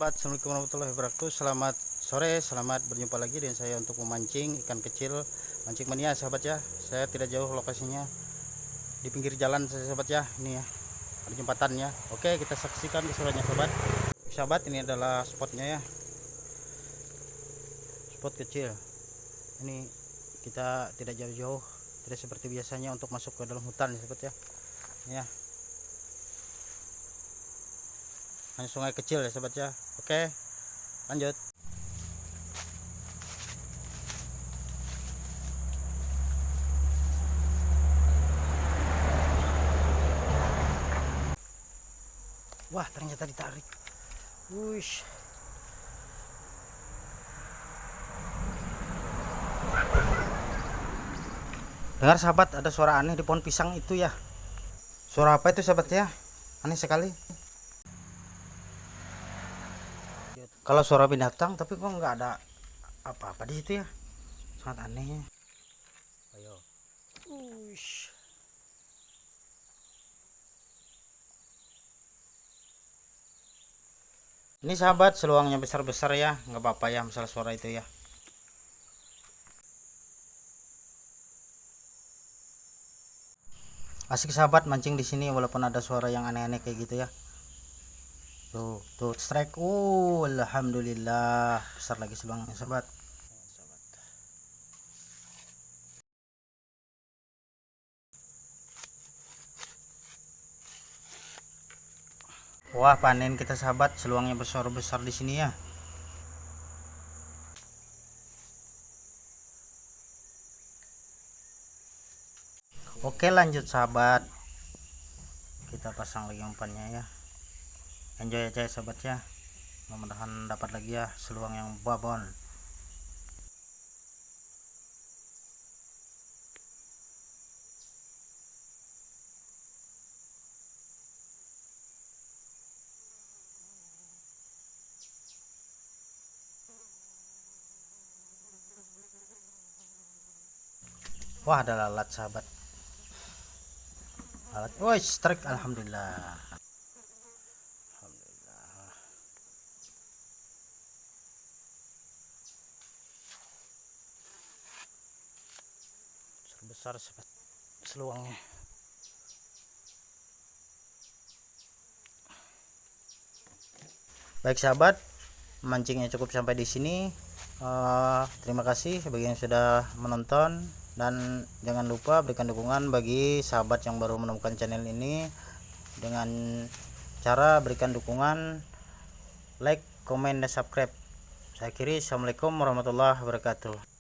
sahabat, assalamualaikum warahmatullahi wabarakatuh. Selamat sore, selamat berjumpa lagi dengan saya untuk memancing ikan kecil, mancing mania sahabat ya. Saya tidak jauh lokasinya, di pinggir jalan sahabat ya. Ini ya, ada jembatannya. Oke, kita saksikan keseruannya sahabat. Sahabat, ini adalah spotnya ya, spot kecil. Ini kita tidak jauh-jauh, tidak seperti biasanya untuk masuk ke dalam hutan sahabat ya. Ini ya, hanya sungai kecil ya sahabat ya. Oke, lanjut. Wah, ternyata ditarik. Wush. Dengar sahabat, ada suara aneh di pohon pisang itu ya. Suara apa itu sahabat ya? Aneh sekali. Kalau suara binatang, tapi kok nggak ada apa-apa di situ ya. Sangat aneh ya. Ayo. Wush. Ini sahabat, seluangnya besar-besar ya, nggak apa-apa ya masalah suara itu ya. Asik sahabat mancing di sini walaupun ada suara yang aneh-aneh kayak gitu ya. Tuh strike. Alhamdulillah, besar lagi seluangnya sahabat. Wah, panen kita sahabat, seluangnya besar-besar di sini ya. Oke, lanjut sahabat. Kita pasang lagi umpannya ya. Enjoy aja sahabat ya. Mudah-mudahan dapat lagi ya seluang yang babon. Wah, ada lalat sahabat. Lalat. Woi, strike. Alhamdulillah. Alhamdulillah. Besar sahabat seluangnya. Baik sahabat, mancingnya cukup sampai di sini. Terima kasih bagi yang sudah menonton, dan jangan lupa berikan dukungan bagi sahabat yang baru menemukan channel ini dengan cara berikan dukungan, like, komen, dan subscribe. Saya akhiri, assalamualaikum warahmatullahi wabarakatuh.